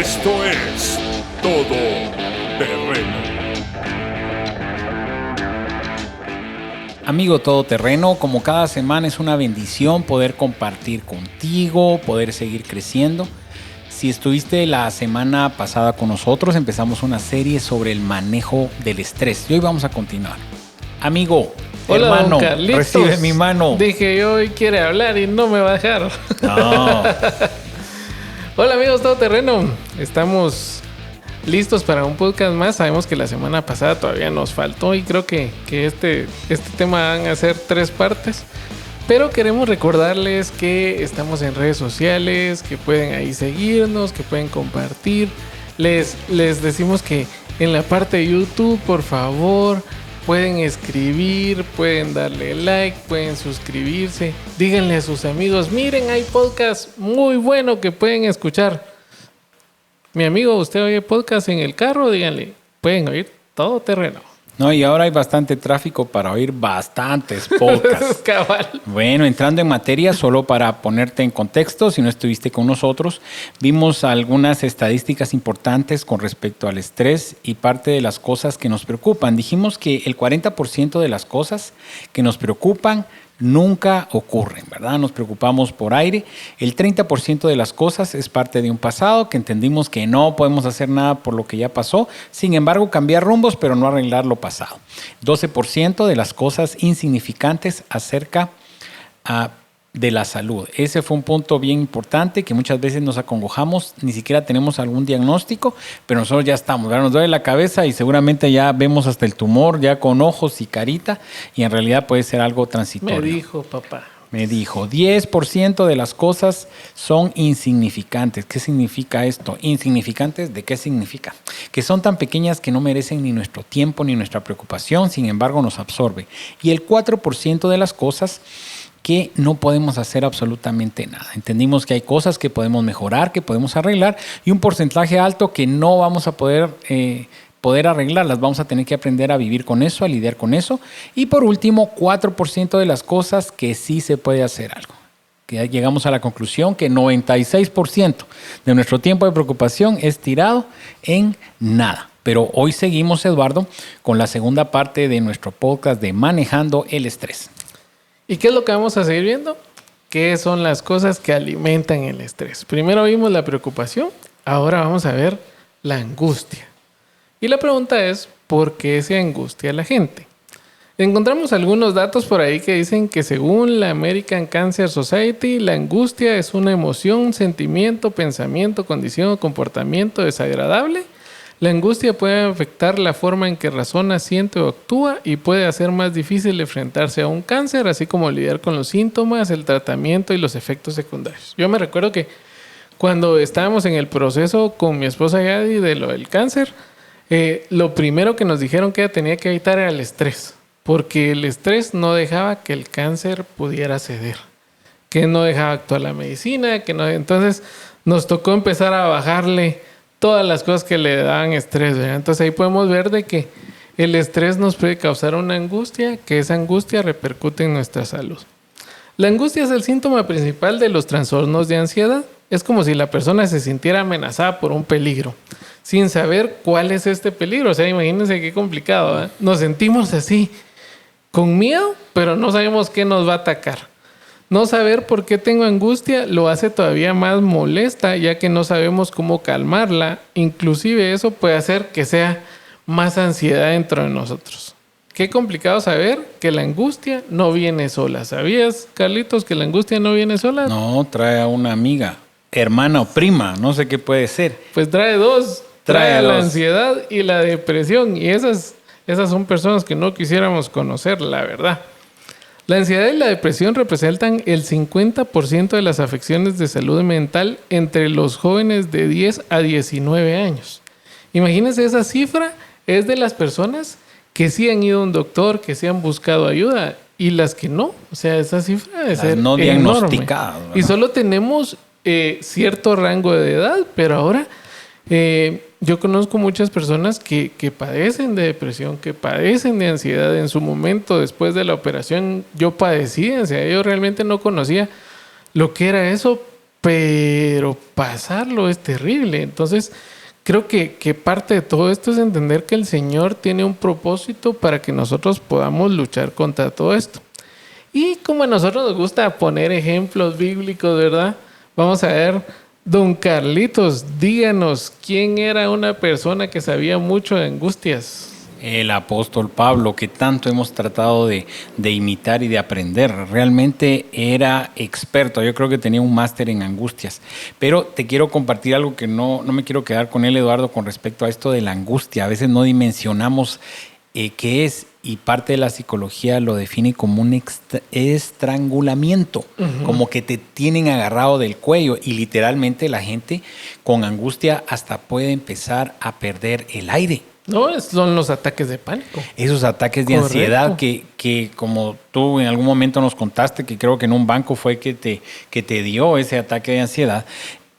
Esto es Todo Terreno. Amigo todoterreno, como cada semana es una bendición poder compartir contigo, poder seguir creciendo. Si estuviste la semana pasada con nosotros, empezamos una serie sobre el manejo del estrés y hoy vamos a continuar. Amigo, hola, hermano, don Carlitos. recibe mi mano. Dije, hoy quiere hablar y no me va a dejar. No. Hola amigos todoterreno, estamos listos para un podcast más. Sabemos que la semana pasada todavía nos faltó y creo que este tema van a ser 3 partes. Pero queremos recordarles que estamos en redes sociales, que pueden ahí seguirnos, que pueden compartir. Les decimos que en la parte de YouTube, por favor, pueden escribir, pueden darle like, pueden suscribirse. Díganle a sus amigos, miren, hay podcast muy bueno que pueden escuchar. Mi amigo, ¿usted oye podcast en el carro? Díganle, pueden oír Todo Terreno. No, y ahora hay bastante tráfico para oír bastantes podcasts. Cabal. Bueno, entrando en materia, solo para ponerte en contexto, si no estuviste con nosotros, vimos algunas estadísticas importantes con respecto al estrés y parte de las cosas que nos preocupan. Dijimos que el 40% de las cosas que nos preocupan nunca ocurren, ¿verdad? Nos preocupamos por aire. El 30% de las cosas es parte de un pasado que entendimos que no podemos hacer nada por lo que ya pasó. Sin embargo, cambiar rumbos, pero no arreglar lo pasado. 12% de las cosas insignificantes acerca de la salud. Ese fue un punto bien importante que muchas veces nos acongojamos, ni siquiera tenemos algún diagnóstico, pero nosotros ya estamos, ¿verdad? Nos duele la cabeza y seguramente ya vemos hasta el tumor ya con ojos y carita y en realidad puede ser algo transitorio. Me dijo papá. Me dijo, 10% de las cosas son insignificantes. ¿Qué significa esto? ¿Insignificantes? ¿De qué significa? Que son tan pequeñas que no merecen ni nuestro tiempo ni nuestra preocupación, sin embargo nos absorbe. Y el 4% de las cosas que no podemos hacer absolutamente nada. Entendimos que hay cosas que podemos mejorar, que podemos arreglar y un porcentaje alto que no vamos a poder arreglarlas. Vamos a tener que aprender a vivir con eso, a lidiar con eso. Y por último, 4% de las cosas que sí se puede hacer algo. Que llegamos a la conclusión que 96% de nuestro tiempo de preocupación es tirado en nada. Pero hoy seguimos, Eduardo, con la segunda parte de nuestro podcast de Manejando el Estrés. ¿Y qué es lo que vamos a seguir viendo? ¿Qué son las cosas que alimentan el estrés? Primero vimos la preocupación, ahora vamos a ver la angustia. Y la pregunta es, ¿por qué se angustia la gente? Encontramos algunos datos por ahí que dicen que según la American Cancer Society, la angustia es una emoción, sentimiento, pensamiento, condición o comportamiento desagradable. La angustia puede afectar la forma en que razona, siente o actúa y puede hacer más difícil enfrentarse a un cáncer, así como lidiar con los síntomas, el tratamiento y los efectos secundarios. Yo me recuerdo que cuando estábamos en el proceso con mi esposa Yadi de lo del cáncer, lo primero que nos dijeron que ella tenía que evitar era el estrés, porque el estrés no dejaba que el cáncer pudiera ceder, que no dejaba actuar la medicina, que no. Entonces nos tocó empezar a bajarle todas las cosas que le dan estrés, ¿verdad? Entonces ahí podemos ver de que el estrés nos puede causar una angustia, que esa angustia repercute en nuestra salud. La angustia es el síntoma principal de los trastornos de ansiedad. Es como si la persona se sintiera amenazada por un peligro, sin saber cuál es este peligro. O sea, imagínense qué complicado, ¿verdad? Nos sentimos así, con miedo, pero no sabemos qué nos va a atacar. No saber por qué tengo angustia lo hace todavía más molesta, ya que no sabemos cómo calmarla. Inclusive eso puede hacer que sea más ansiedad dentro de nosotros. Qué complicado saber que la angustia no viene sola. ¿Sabías, Carlitos, que la angustia no viene sola? No, trae a una amiga, hermana o prima, no sé qué puede ser. Pues trae 2. Trae la ansiedad y la depresión. Y esas son personas que no quisiéramos conocer, la verdad. La ansiedad y la depresión representan el 50% de las afecciones de salud mental entre los jóvenes de 10 a 19 años. Imagínense, esa cifra es de las personas que sí han ido a un doctor, que sí han buscado ayuda y las que no. O sea, esa cifra es ser no diagnosticadas. Y solo tenemos cierto rango de edad, pero ahora yo conozco muchas personas que padecen de depresión, que padecen de ansiedad. En su momento, después de la operación, yo padecí de ansiedad. Yo realmente no conocía lo que era eso, pero pasarlo es terrible. Entonces, creo que parte de todo esto es entender que el Señor tiene un propósito para que nosotros podamos luchar contra todo esto. Y como a nosotros nos gusta poner ejemplos bíblicos, ¿verdad? Vamos a ver, don Carlitos, díganos, ¿quién era una persona que sabía mucho de angustias? El apóstol Pablo, que tanto hemos tratado de imitar y de aprender. Realmente era experto. Yo creo que tenía un máster en angustias. Pero te quiero compartir algo que no me quiero quedar con él, Eduardo, con respecto a esto de la angustia. A veces no dimensionamos qué es, y parte de la psicología lo define como un estrangulamiento, como que te tienen agarrado del cuello, y literalmente la gente con angustia hasta puede empezar a perder el aire. No, son los ataques de pánico. Esos ataques de Correcto. ansiedad que como tú en algún momento nos contaste, que creo que en un banco fue que te dio ese ataque de ansiedad.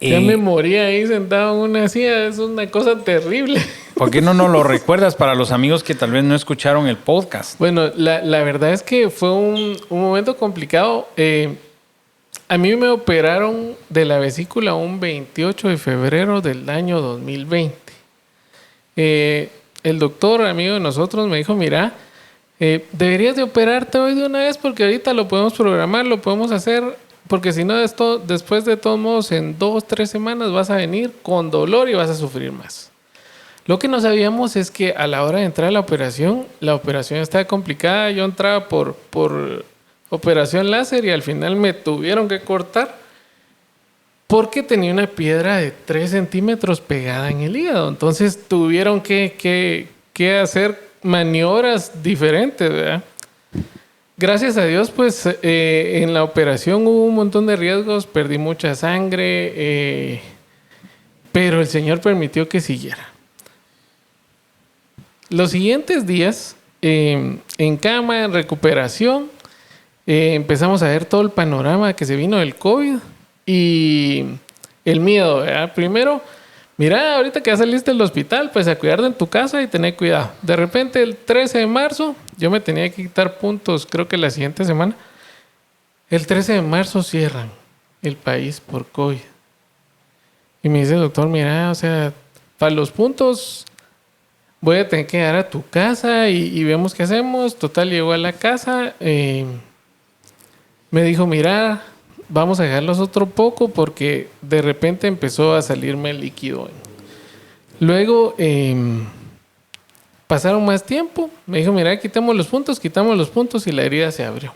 Ya me moría ahí sentado en una silla, es una cosa terrible. ¿Por qué no nos lo recuerdas para los amigos que tal vez no escucharon el podcast? Bueno, la verdad es que fue un momento complicado. A mí me operaron de la vesícula un 28 de febrero del año 2020. El doctor, amigo de nosotros, me dijo, mira, deberías de operarte hoy de una vez porque ahorita lo podemos programar, lo podemos hacer, porque si no, después de todos modos, en 2-3 semanas vas a venir con dolor y vas a sufrir más. Lo que no sabíamos es que a la hora de entrar a la operación estaba complicada. Yo entraba por operación láser y al final me tuvieron que cortar porque tenía una piedra de 3 centímetros pegada en el hígado. Entonces tuvieron que hacer maniobras diferentes, ¿verdad? Gracias a Dios, pues en la operación hubo un montón de riesgos, perdí mucha sangre, pero el Señor permitió que siguiera. Los siguientes días, en cama, en recuperación, empezamos a ver todo el panorama que se vino del COVID y el miedo, ¿verdad? Primero, mira, ahorita que ya saliste del hospital, pues a cuidarte en tu casa y tener cuidado. De repente, el 13 de marzo, yo me tenía que quitar puntos, creo que la siguiente semana. El 13 de marzo cierran el país por COVID. Y me dice el doctor, mira, o sea, para los puntos voy a tener que llegar a tu casa y vemos qué hacemos. Total, llegó a la casa, me dijo, mira, vamos a dejarlos otro poco porque de repente empezó a salirme el líquido. Luego pasaron más tiempo, me dijo, mira, quitamos los puntos y la herida se abrió.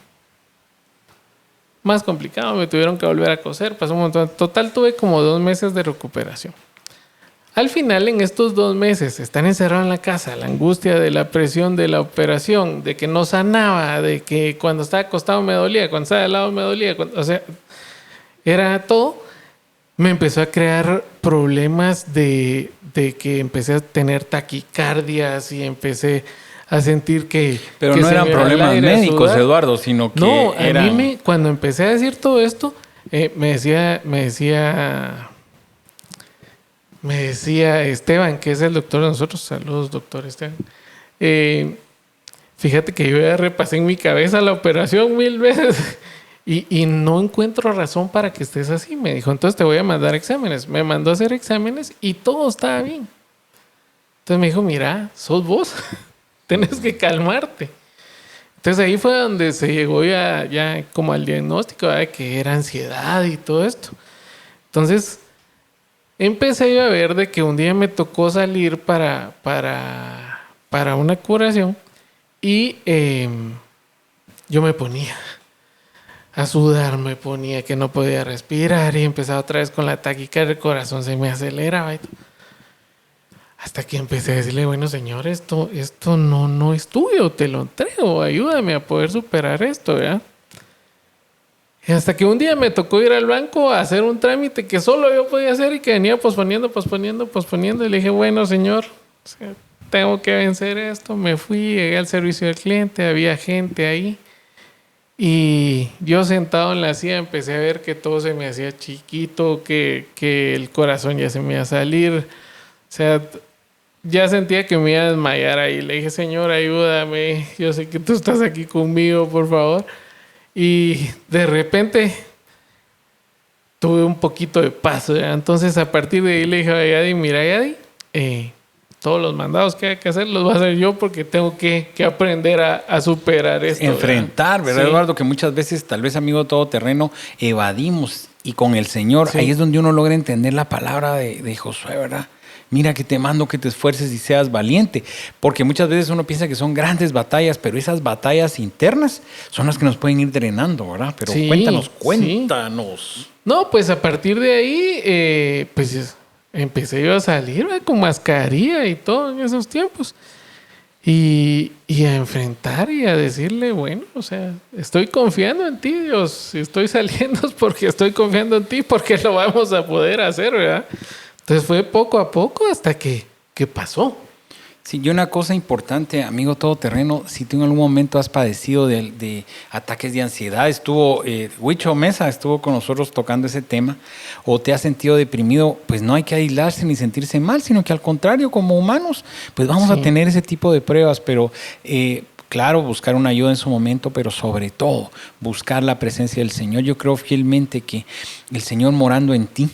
Más complicado, me tuvieron que volver a coser, pasó un montón. Total, tuve como 2 meses de recuperación. Al final, en estos 2 meses, estar encerrado en la casa, la angustia de la presión de la operación, de que no sanaba, de que cuando estaba acostado me dolía, cuando estaba de lado me dolía, o sea, era todo, me empezó a crear problemas de que empecé a tener taquicardias y empecé a sentir que... Pero que no se eran me iba el problemas aire a médicos, sudar. Eduardo, sino que No, a eran... mí cuando empecé a decir todo esto, me decía Esteban, que es el doctor de nosotros, saludos doctor Esteban, fíjate que yo ya repasé en mi cabeza la operación 1000 veces y no encuentro razón para que estés así. Me dijo, entonces te voy a mandar exámenes. Me mandó a hacer exámenes y todo estaba bien. Entonces me dijo, mira, sos vos, tenés que calmarte. Entonces ahí fue donde se llegó ya como al diagnóstico de que era ansiedad y todo esto. Entonces empecé yo a ver de que un día me tocó salir para una curación y yo me ponía a sudar, me ponía que no podía respirar y empezaba otra vez con la taquicardia, el corazón se me aceleraba y todo. Hasta que empecé a decirle, bueno, señor, esto no es tuyo, te lo entrego, ayúdame a poder superar esto, ¿verdad? Y hasta que un día me tocó ir al banco a hacer un trámite que solo yo podía hacer y que venía posponiendo. Y le dije, bueno, señor, o sea, tengo que vencer esto. Me fui, llegué al servicio del cliente, había gente ahí. Y yo sentado en la silla empecé a ver que todo se me hacía chiquito, que el corazón ya se me iba a salir. O sea, ya sentía que me iba a desmayar ahí. Le dije, señor, ayúdame. Yo sé que tú estás aquí conmigo, por favor. Y de repente tuve un poquito de paz, ¿verdad? Entonces a partir de ahí le dije a Yadi, mira Yadi, todos los mandados que hay que hacer los voy a hacer yo porque tengo que aprender a superar esto. Enfrentar, ¿verdad, Sí. Eduardo? Que muchas veces, tal vez, amigo todoterreno, evadimos. Y con el Señor, Sí. ahí es donde uno logra entender la palabra de Josué, ¿verdad? Mira que te mando que te esfuerces y seas valiente. Porque muchas veces uno piensa que son grandes batallas, pero esas batallas internas son las que nos pueden ir drenando, ¿verdad? Pero Sí, cuéntanos. No, pues a partir de ahí, pues empecé yo a salir, ¿verdad? Con mascarilla y todo en esos tiempos. Y a enfrentar y a decirle, bueno, o sea, estoy confiando en ti, Dios. Si estoy saliendo es porque estoy confiando en ti, porque lo vamos a poder hacer, ¿verdad? Entonces fue poco a poco hasta que pasó. Sí, y una cosa importante, amigo todoterreno, si tú en algún momento has padecido de ataques de ansiedad, Huicho Mesa estuvo con nosotros tocando ese tema, o te has sentido deprimido, pues no hay que aislarse ni sentirse mal, sino que al contrario, como humanos, pues vamos a tener ese tipo de pruebas, pero claro, buscar una ayuda en su momento, pero sobre todo buscar la presencia del Señor. Yo creo fielmente que el Señor morando en ti,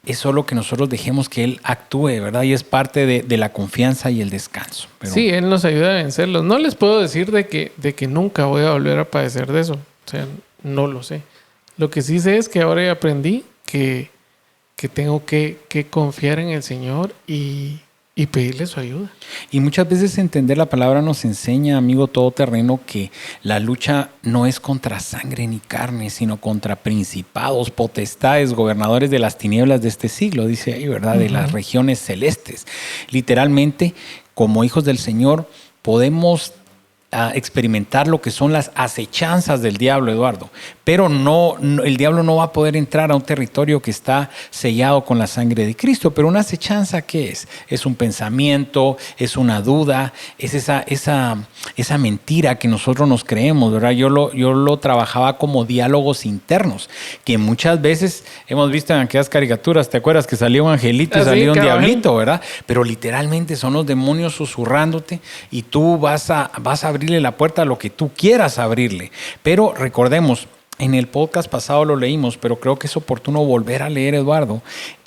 es solo que nosotros dejemos que Él actúe, ¿verdad? Y es parte de la confianza y el descanso. Pero sí, Él nos ayuda a vencerlos. No les puedo decir de que nunca voy a volver a padecer de eso. O sea, no lo sé. Lo que sí sé es que ahora ya aprendí que tengo que confiar en el Señor y pedirle su ayuda. Y muchas veces entender la palabra nos enseña, amigo todoterreno, que la lucha no es contra sangre ni carne, sino contra principados, potestades, gobernadores de las tinieblas de este siglo, dice ahí, ¿verdad? De las regiones celestes. Literalmente, como hijos del Señor, podemos experimentar lo que son las acechanzas del diablo, Eduardo. Pero el diablo no va a poder entrar a un territorio que está sellado con la sangre de Cristo. Pero una acechanza, ¿qué es? Es un pensamiento, es una duda, es esa mentira que nosotros nos creemos, ¿verdad? Yo lo trabajaba como diálogos internos, que muchas veces hemos visto en aquellas caricaturas, ¿te acuerdas? Que salía un angelito y salía un diablito, ¿verdad? Pero literalmente son los demonios susurrándote y tú vas a abrirle la puerta a lo que tú quieras abrirle. Pero recordemos, en el podcast pasado lo leímos, pero creo que es oportuno volver a leer, Eduardo,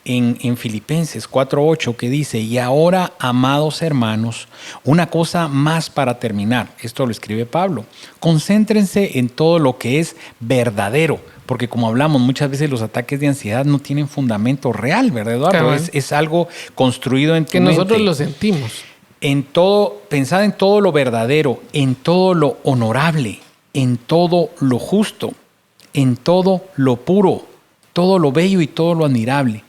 en Filipenses 4:8, que dice: y ahora, amados hermanos, una cosa más para terminar. Esto lo escribe Pablo. Concéntrense en todo lo que es verdadero, porque como hablamos, muchas veces los ataques de ansiedad no tienen fundamento real, ¿verdad, Eduardo? Es algo construido en tu mente. Que nosotros lo sentimos. Pensad en todo lo verdadero, en todo lo honorable, en todo lo justo, en todo lo puro, todo lo bello y todo lo admirable.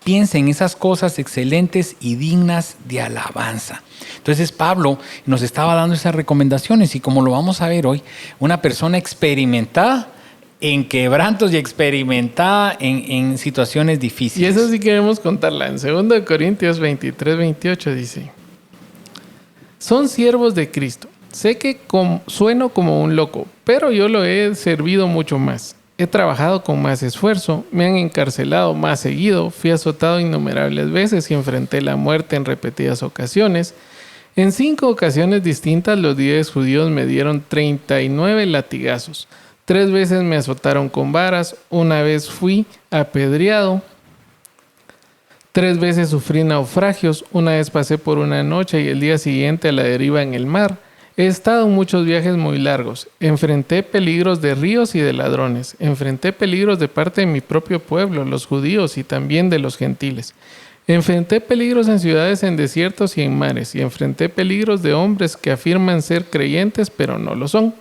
Piensa en esas cosas excelentes y dignas de alabanza. Entonces Pablo nos estaba dando esas recomendaciones y como lo vamos a ver hoy, una persona experimentada en quebrantos y experimentada en situaciones difíciles. Y eso sí queremos contarla. En 2 Corintios 23:28 dice: son siervos de Cristo. Sé que sueno como un loco, pero yo lo he servido mucho más. He trabajado con más esfuerzo, me han encarcelado más seguido, fui azotado innumerables veces y enfrenté la muerte en repetidas ocasiones. En 5 ocasiones distintas los líderes judíos me dieron 39 latigazos. 3 veces me azotaron con varas, una vez fui apedreado. 3 veces sufrí naufragios, una vez pasé por una noche y el día siguiente a la deriva en el mar. He estado en muchos viajes muy largos. Enfrenté peligros de ríos y de ladrones. Enfrenté peligros de parte de mi propio pueblo, los judíos y también de los gentiles. Enfrenté peligros en ciudades, en desiertos y en mares. Y enfrenté peligros de hombres que afirman ser creyentes pero no lo son.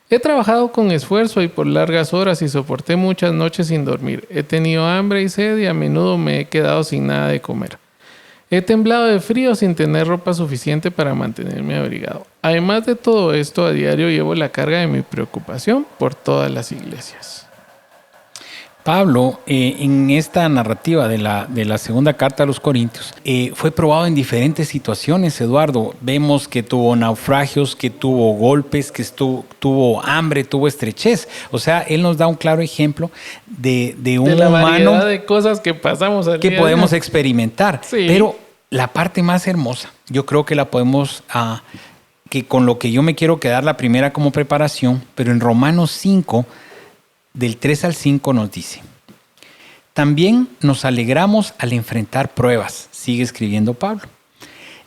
He trabajado con esfuerzo y por largas horas y soporté muchas noches sin dormir. He tenido hambre y sed y a menudo me he quedado sin nada de comer. He temblado de frío sin tener ropa suficiente para mantenerme abrigado. Además de todo esto, a diario llevo la carga de mi preocupación por todas las iglesias. Pablo, en esta narrativa de la segunda carta a los Corintios, fue probado en diferentes situaciones, Eduardo. Vemos que tuvo naufragios, que tuvo golpes, que tuvo hambre, tuvo estrechez. O sea, él nos da un claro ejemplo de un la humano variedad de cosas que pasamos al que día podemos de hoy. experimentar. Sí. Pero la parte más hermosa, yo creo que la podemos, que con lo que yo me quiero quedar la primera como preparación, pero en Romanos 5, del 3 al 5 nos dice: También nos alegramos al enfrentar pruebas, sigue escribiendo Pablo,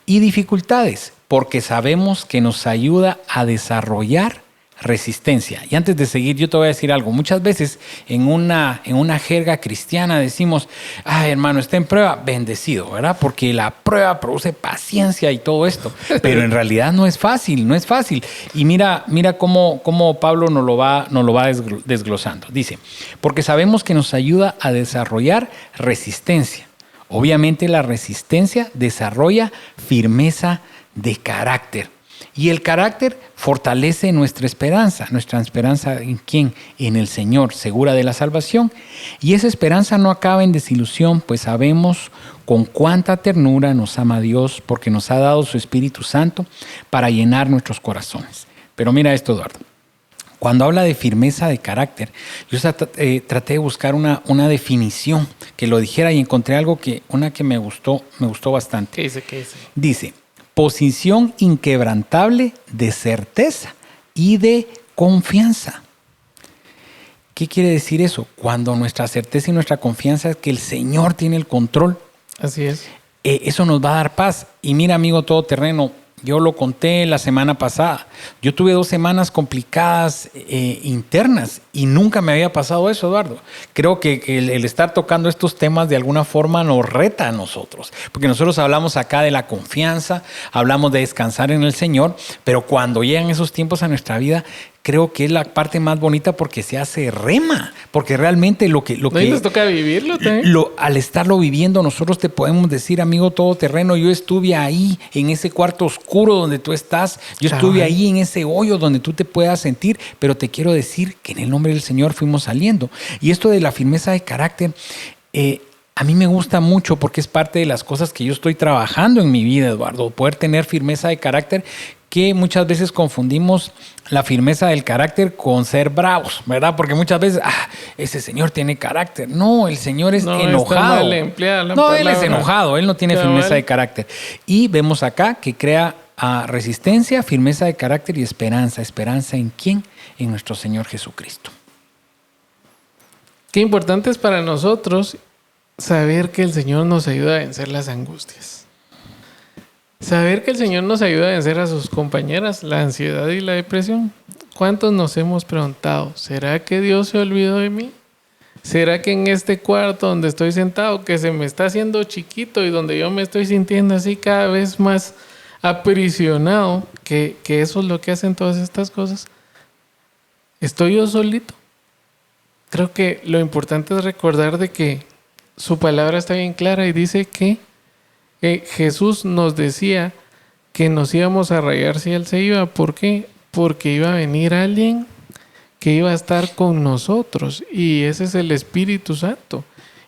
y dificultades, porque sabemos que nos ayuda a desarrollar resistencia. Y antes de seguir, yo te voy a decir algo. Muchas veces en una jerga cristiana decimos, ay, hermano, está en prueba, bendecido, ¿verdad? Porque la prueba produce paciencia y todo esto. Pero en realidad no es fácil, no es fácil. Y mira cómo Pablo nos lo va desglosando. Dice, porque sabemos que nos ayuda a desarrollar resistencia. Obviamente la resistencia desarrolla firmeza de carácter. Y el carácter fortalece nuestra esperanza. ¿Nuestra esperanza en quién? En el Señor, segura de la salvación. Y esa esperanza no acaba en desilusión, pues sabemos con cuánta ternura nos ama Dios, porque nos ha dado su Espíritu Santo para llenar nuestros corazones. Pero mira esto, Eduardo. Cuando habla de firmeza de carácter, yo traté de buscar una definición que lo dijera y encontré algo que me gustó bastante. ¿Qué dice? Dice, posición inquebrantable de certeza y de confianza. ¿Qué quiere decir eso? Cuando nuestra certeza y nuestra confianza es que el Señor tiene el control. Así es. Eso nos va a dar paz. Y mira, amigo todoterreno, yo lo conté la semana pasada. Yo tuve 2 semanas complicadas internas y nunca me había pasado eso, Eduardo. Creo que el estar tocando estos temas de alguna forma nos reta a nosotros. Porque nosotros hablamos acá de la confianza, hablamos de descansar en el Señor, pero cuando llegan esos tiempos a nuestra vida, creo que es la parte más bonita porque se hace rema. Porque realmente lo que nos toca vivirlo también. Al estarlo viviendo, nosotros te podemos decir, amigo todoterreno, yo estuve ahí en ese cuarto oscuro donde tú estás. Yo estuve ahí en ese hoyo donde tú te puedas sentir, pero te quiero decir que en el nombre del Señor fuimos saliendo. Y esto de la firmeza de carácter, a mí me gusta mucho porque es parte de las cosas que yo estoy trabajando en mi vida, Eduardo. Poder tener firmeza de carácter, que muchas veces confundimos la firmeza del carácter con ser bravos, ¿verdad? Porque muchas veces, ese señor tiene carácter. No, el Señor es enojado. Él es enojado, él no tiene firmeza de carácter. Y vemos acá que crea resistencia, firmeza de carácter y esperanza. ¿Esperanza en quién? En nuestro Señor Jesucristo. Qué importante es para nosotros saber que el Señor nos ayuda a vencer las angustias. Saber que el Señor nos ayuda a vencer a sus compañeras, la ansiedad y la depresión. ¿Cuántos nos hemos preguntado, ¿será que Dios se olvidó de mí? ¿Será que en este cuarto donde estoy sentado, que se me está haciendo chiquito y donde yo me estoy sintiendo así cada vez más aprisionado, que eso es lo que hacen todas estas cosas? ¿Estoy yo solito? Creo que lo importante es recordar de que su palabra está bien clara y dice que Jesús nos decía que nos íbamos a rayar si Él se iba. ¿Por qué? Porque iba a venir alguien que iba a estar con nosotros y ese es el Espíritu Santo.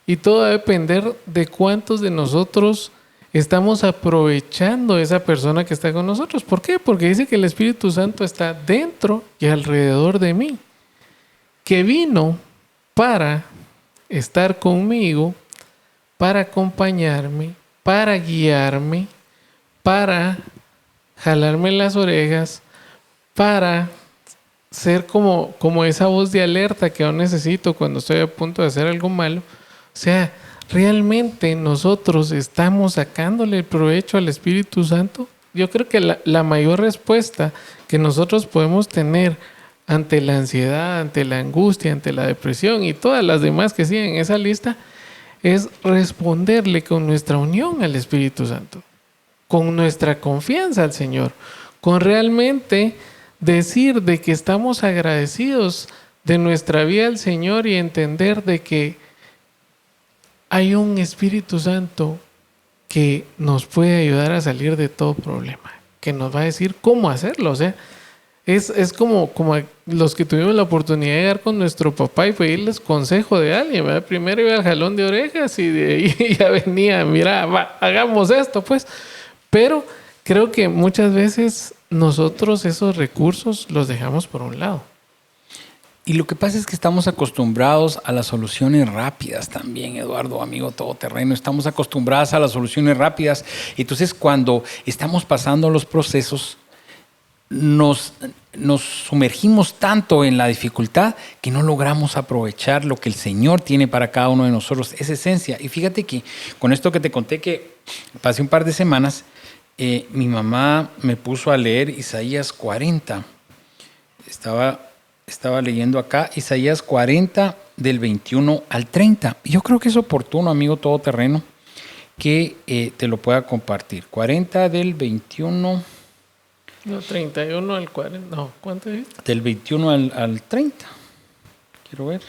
Y todo va a depender de cuántos de nosotros estamos aprovechando esa persona que está con nosotros. ¿Por qué? Porque dice que el Espíritu Santo está dentro y alrededor de mí, que vino para estar conmigo, para acompañarme, para guiarme, para jalarme las orejas, para ser como esa voz de alerta que yo necesito cuando estoy a punto de hacer algo malo. O sea, ¿realmente nosotros estamos sacándole el provecho al Espíritu Santo? Yo creo que la mayor respuesta que nosotros podemos tener ante la ansiedad, ante la angustia, ante la depresión y todas las demás que siguen en esa lista es responderle con nuestra unión al Espíritu Santo, con nuestra confianza al Señor, con realmente decir de que estamos agradecidos de nuestra vida al Señor y entender de que hay un Espíritu Santo que nos puede ayudar a salir de todo problema, que nos va a decir cómo hacerlo. O sea, es como los que tuvimos la oportunidad de llegar con nuestro papá y pedirles consejo de alguien, ¿verdad? Primero iba al jalón de orejas y de ahí ya venía, mira, hagamos esto, pues. Pero creo que muchas veces nosotros esos recursos los dejamos por un lado. Y lo que pasa es que estamos acostumbrados a las soluciones rápidas también, Eduardo, amigo todoterreno. Estamos acostumbrados a las soluciones rápidas. Entonces, cuando estamos pasando los procesos, nos sumergimos tanto en la dificultad que no logramos aprovechar lo que el Señor tiene para cada uno de nosotros, esa esencia. Y fíjate que con esto que te conté que pasé un par de semanas, mi mamá me puso a leer Isaías 40. Estaba leyendo acá Isaías 40 del 21 al 30. Yo creo que es oportuno, amigo todoterreno, que te lo pueda compartir. 40 del 21... No, 31 al 40. No, ¿cuánto es? Del 21 al 30. Quiero ver.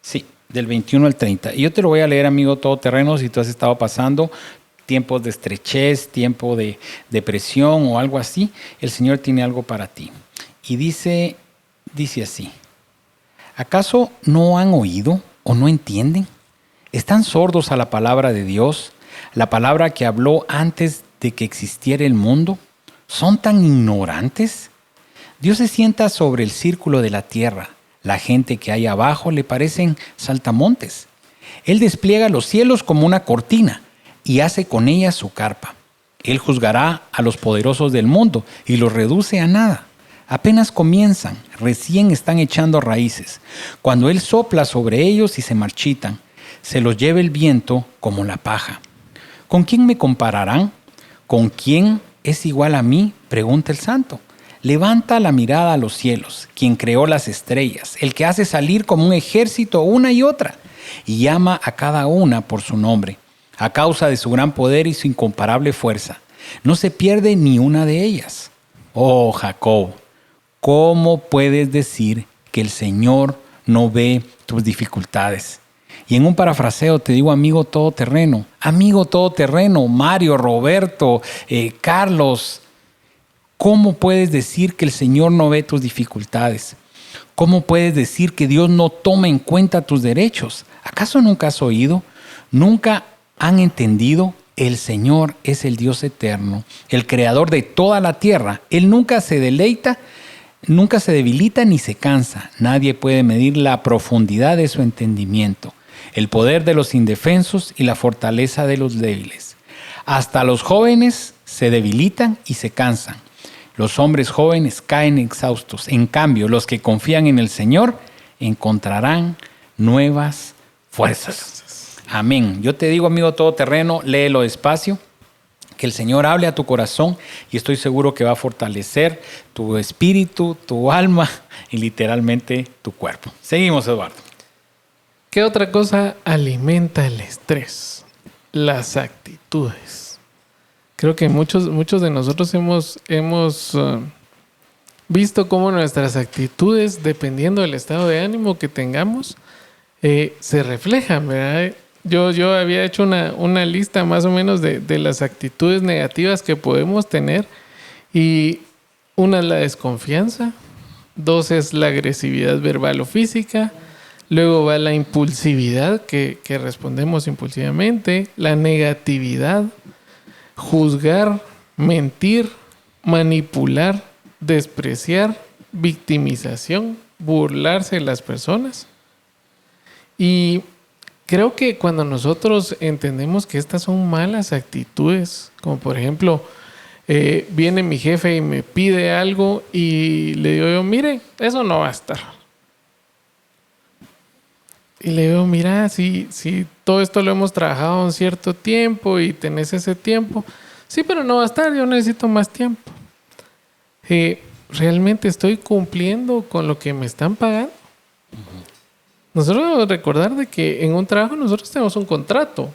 Sí, del 21 al 30. Y yo te lo voy a leer, amigo todoterreno, si tú has estado pasando tiempos de estrechez, tiempo de depresión o algo así, el Señor tiene algo para ti. Y dice así: ¿acaso no han oído o no entienden? ¿Están sordos a la palabra de Dios? La palabra que habló antes de que existiera el mundo. ¿Son tan ignorantes? Dios se sienta sobre el círculo de la tierra. La gente que hay abajo le parecen saltamontes. Él despliega los cielos como una cortina y hace con ella su carpa. Él juzgará a los poderosos del mundo y los reduce a nada. Apenas comienzan, recién están echando raíces. Cuando Él sopla sobre ellos y se marchitan, se los lleva el viento como la paja. ¿Con quién me compararán? ¿Con quién es igual a mí? Pregunta el santo. Levanta la mirada a los cielos, quien creó las estrellas, el que hace salir como un ejército una y otra, y llama a cada una por su nombre, a causa de su gran poder y su incomparable fuerza. No se pierde ni una de ellas. Oh, Jacob, ¿cómo puedes decir que el Señor no ve tus dificultades? Y en un parafraseo te digo, amigo todoterreno, Mario, Roberto, Carlos, ¿cómo puedes decir que el Señor no ve tus dificultades? ¿Cómo puedes decir que Dios no toma en cuenta tus derechos? ¿Acaso nunca has oído? ¿Nunca han entendido? El Señor es el Dios eterno, el creador de toda la tierra. Él nunca se debilita ni se cansa. Nadie puede medir la profundidad de su entendimiento, el poder de los indefensos y la fortaleza de los débiles. Hasta los jóvenes se debilitan y se cansan. Los hombres jóvenes caen exhaustos. En cambio, los que confían en el Señor encontrarán nuevas fuerzas. Amén. Yo te digo, amigo todoterreno, léelo despacio. Que el Señor hable a tu corazón y estoy seguro que va a fortalecer tu espíritu, tu alma y literalmente tu cuerpo. Seguimos, Eduardo. ¿Qué otra cosa alimenta el estrés? Las actitudes. Creo que muchos de nosotros hemos visto cómo nuestras actitudes, dependiendo del estado de ánimo que tengamos, se reflejan, ¿verdad? Yo había hecho una lista más o menos de las actitudes negativas que podemos tener, y una es la desconfianza, 2 es la agresividad verbal o física, luego va la impulsividad, que respondemos impulsivamente, la negatividad, juzgar, mentir, manipular, despreciar, victimización, burlarse de las personas. Y creo que cuando nosotros entendemos que estas son malas actitudes, como por ejemplo, viene mi jefe y me pide algo y le digo yo, mire, eso no va a estar. Y le digo, mira, si todo esto lo hemos trabajado un cierto tiempo y tenés ese tiempo, sí, pero no va a estar, yo necesito más tiempo. ¿Realmente estoy cumpliendo con lo que me están pagando? Nosotros debemos recordar de que en un trabajo nosotros tenemos un contrato.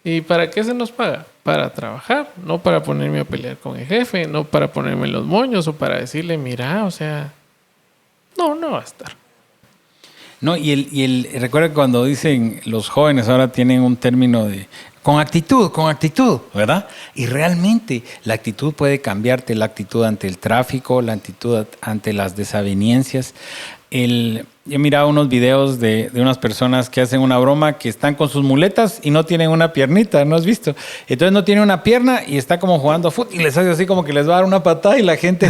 ¿Y para qué se nos paga? Para trabajar, no para ponerme a pelear con el jefe, no para ponerme los moños o para decirle, mira, o sea, no va a estar. No, recuerda que cuando dicen los jóvenes ahora tienen un término de con actitud, ¿verdad? Y realmente la actitud puede cambiarte, la actitud ante el tráfico, la actitud ante las desavenencias. Yo miraba unos videos de unas personas que hacen una broma que están con sus muletas y no tienen una piernita, ¿no has visto? Entonces no tiene una pierna y está como jugando fútbol y les hace así como que les va a dar una patada y la gente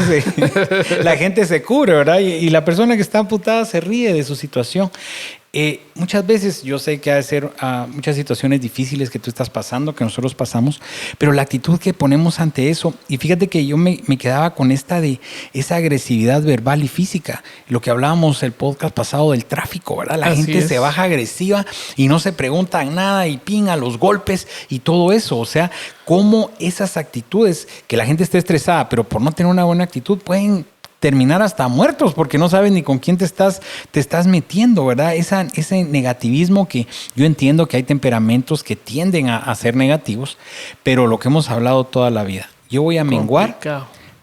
se cubre, ¿verdad? Y la persona que está amputada se ríe de su situación. Muchas veces yo sé que ha de ser muchas situaciones difíciles que tú estás pasando, que nosotros pasamos, pero la actitud que ponemos ante eso, y fíjate que yo me quedaba con esa agresividad verbal y física, lo que hablábamos el podcast pasado del tráfico, ¿verdad? La gente se baja agresiva y no se preguntan nada y a los golpes y todo eso. O sea, cómo esas actitudes, que la gente esté estresada, pero por no tener una buena actitud, pueden terminar hasta muertos porque no sabes ni con quién te estás metiendo, ¿verdad? Ese negativismo, que yo entiendo que hay temperamentos que tienden a ser negativos, pero lo que hemos hablado toda la vida, yo voy a menguar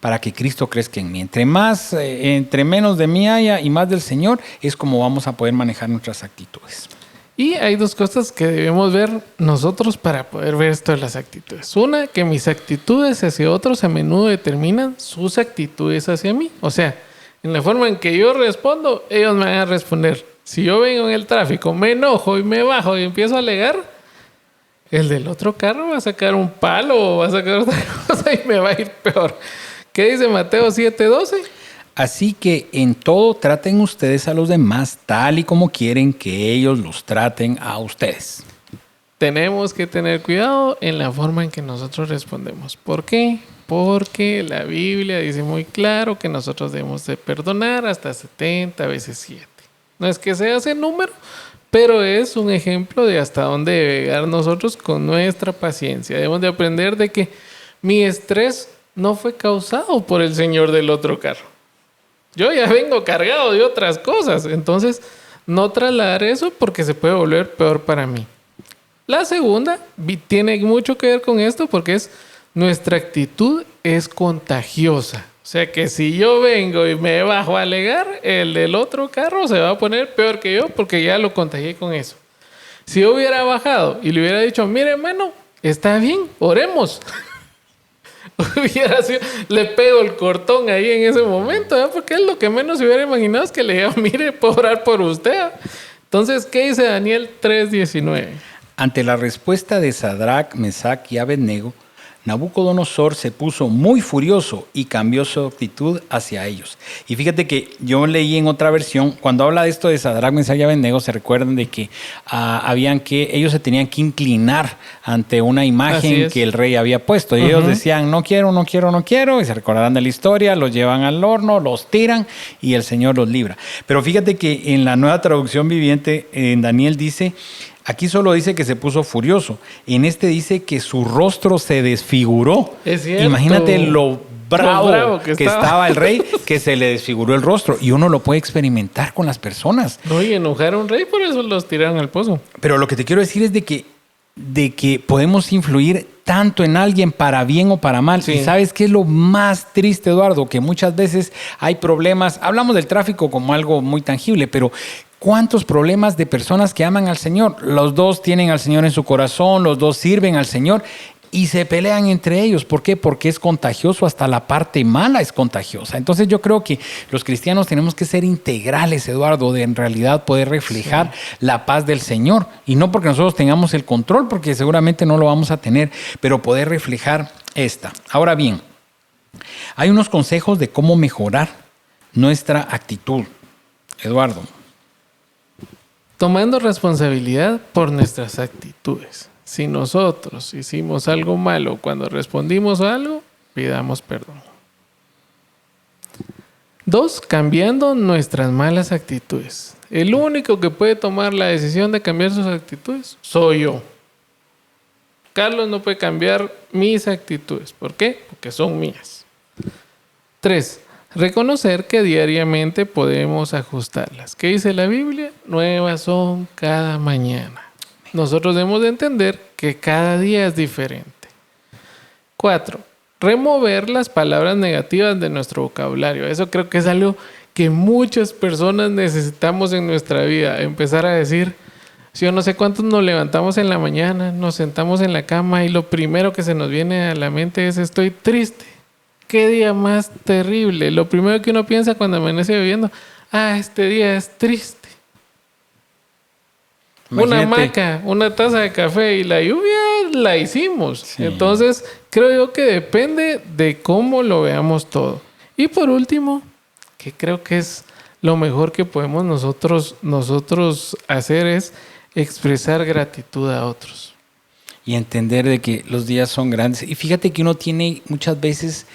para que Cristo crezca en mí. Entre menos de mí haya y más del Señor, es como vamos a poder manejar nuestras actitudes. Y hay dos cosas que debemos ver nosotros para poder ver esto de las actitudes. Una, que mis actitudes hacia otros a menudo determinan sus actitudes hacia mí. O sea, en la forma en que yo respondo, ellos me van a responder. Si yo vengo en el tráfico, me enojo y me bajo y empiezo a alegar, el del otro carro va a sacar un palo o va a sacar otra cosa y me va a ir peor. ¿Qué dice Mateo 7:12? Así que en todo traten ustedes a los demás tal y como quieren que ellos los traten a ustedes. Tenemos que tener cuidado en la forma en que nosotros respondemos. ¿Por qué? Porque la Biblia dice muy claro que nosotros debemos de perdonar hasta 70 veces 7. No es que sea ese número, pero es un ejemplo de hasta dónde debe llegar nosotros con nuestra paciencia. Debemos de aprender de que mi estrés no fue causado por el señor del otro carro. Yo ya vengo cargado de otras cosas, entonces no trasladar eso porque se puede volver peor para mí. La segunda tiene mucho que ver con esto porque nuestra actitud es contagiosa. O sea que si yo vengo y me bajo a alegar, el del otro carro se va a poner peor que yo porque ya lo contagié con eso. Si yo hubiera bajado y le hubiera dicho, mire hermano, está bien, oremos. Hubiera sido, le pego el cortón ahí en ese momento, ¿eh? Porque es lo que menos se hubiera imaginado, es que le diga, mire, puedo orar por usted. Entonces, ¿qué dice Daniel 3:19? Ante la respuesta de Sadrach, Mesach y Abednego, Nabucodonosor se puso muy furioso y cambió su actitud hacia ellos. Y fíjate que yo leí en otra versión, cuando habla de esto de Sadrach, Mesach y Abednego, se recuerdan de que ellos se tenían que inclinar ante una imagen que el rey había puesto. Y ellos decían, no quiero, y se recordarán de la historia, los llevan al horno, los tiran y el Señor los libra. Pero fíjate que en la Nueva Traducción Viviente, en Daniel dice... Aquí solo dice que se puso furioso. En este dice que su rostro se desfiguró. Es cierto. Imagínate lo bravo que estaba el rey, que se le desfiguró el rostro. Y uno lo puede experimentar con las personas. No, y enojar a un rey, por eso los tiraron al pozo. Pero lo que te quiero decir es de que podemos influir tanto en alguien para bien o para mal. Sí. ¿Y sabes qué es lo más triste, Eduardo? Que muchas veces hay problemas. Hablamos del tráfico como algo muy tangible, pero... ¿cuántos problemas de personas que aman al Señor? Los dos tienen al Señor en su corazón, los dos sirven al Señor y se pelean entre ellos. ¿Por qué? Porque es contagioso, hasta la parte mala es contagiosa. Entonces yo creo que los cristianos tenemos que ser integrales, Eduardo, de en realidad poder reflejar la paz del Señor. Y no porque nosotros tengamos el control, porque seguramente no lo vamos a tener, pero poder reflejar esta. Ahora bien, hay unos consejos de cómo mejorar nuestra actitud, Eduardo. Tomando responsabilidad por nuestras actitudes. Si nosotros hicimos algo malo cuando respondimos a algo, pidamos perdón. 2, cambiando nuestras malas actitudes. El único que puede tomar la decisión de cambiar sus actitudes soy yo. Carlos no puede cambiar mis actitudes. ¿Por qué? Porque son mías. 3, reconocer que diariamente podemos ajustarlas. ¿Qué dice la Biblia? Nuevas son cada mañana. Nosotros debemos de entender que cada día es diferente. 4, remover las palabras negativas de nuestro vocabulario. Eso creo que es algo que muchas personas necesitamos en nuestra vida. Empezar a decir, si yo no sé cuántos nos levantamos en la mañana, nos sentamos en la cama y lo primero que se nos viene a la mente es estoy triste. ¡Qué día más terrible! Lo primero que uno piensa cuando amanece bebiendo, este día es triste. Imagínate. Una hamaca, una taza de café y la lluvia la hicimos. Sí. Entonces, creo yo que depende de cómo lo veamos todo. Y por último, que creo que es lo mejor que podemos nosotros hacer es expresar gratitud a otros. Y entender de que los días son grandes. Y fíjate que uno tiene muchas veces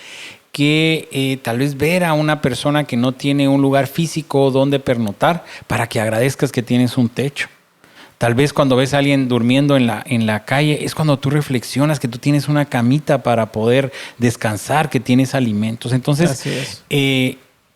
que tal vez ver a una persona que no tiene un lugar físico donde pernoctar para que agradezcas que tienes un techo. Tal vez cuando ves a alguien durmiendo en la calle es cuando tú reflexionas que tú tienes una camita para poder descansar, que tienes alimentos. Entonces,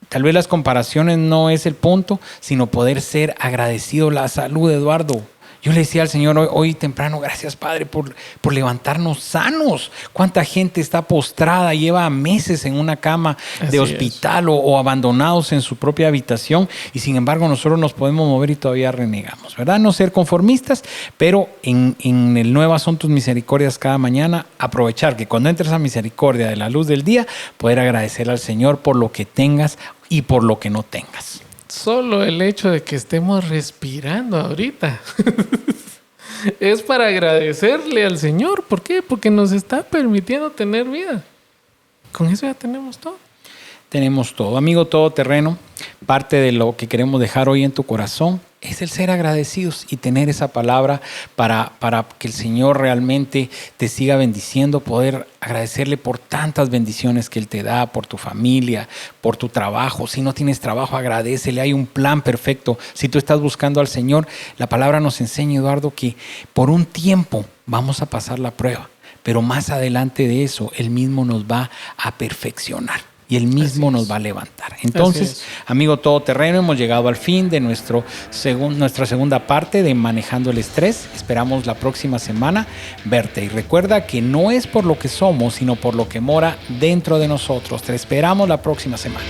tal vez las comparaciones no es el punto, sino poder ser agradecido. La salud, Eduardo. Yo le decía al Señor hoy temprano, gracias Padre por levantarnos sanos. ¿Cuánta gente está postrada, lleva meses en una cama de hospital o abandonados en su propia habitación? Y sin embargo nosotros nos podemos mover y todavía renegamos, ¿verdad? No ser conformistas, pero en el nuevas son tus misericordias cada mañana. Aprovechar que cuando entres a misericordia de la luz del día, poder agradecer al Señor por lo que tengas y por lo que no tengas. Solo el hecho de que estemos respirando ahorita es para agradecerle al Señor. ¿Por qué? Porque nos está permitiendo tener vida. Con eso ya tenemos todo. Tenemos todo. Amigo todoterreno, parte de lo que queremos dejar hoy en tu corazón es el ser agradecidos y tener esa palabra para que el Señor realmente te siga bendiciendo, poder agradecerle por tantas bendiciones que Él te da, por tu familia, por tu trabajo. Si no tienes trabajo, agradécele, hay un plan perfecto. Si tú estás buscando al Señor, la palabra nos enseña, Eduardo, que por un tiempo vamos a pasar la prueba, pero más adelante de eso, Él mismo nos va a perfeccionar. Y Él mismo nos va a levantar. Entonces, amigo todoterreno, hemos llegado al fin de nuestra segunda parte de Manejando el Estrés. Esperamos la próxima semana verte. Y recuerda que no es por lo que somos, sino por lo que mora dentro de nosotros. Te esperamos la próxima semana.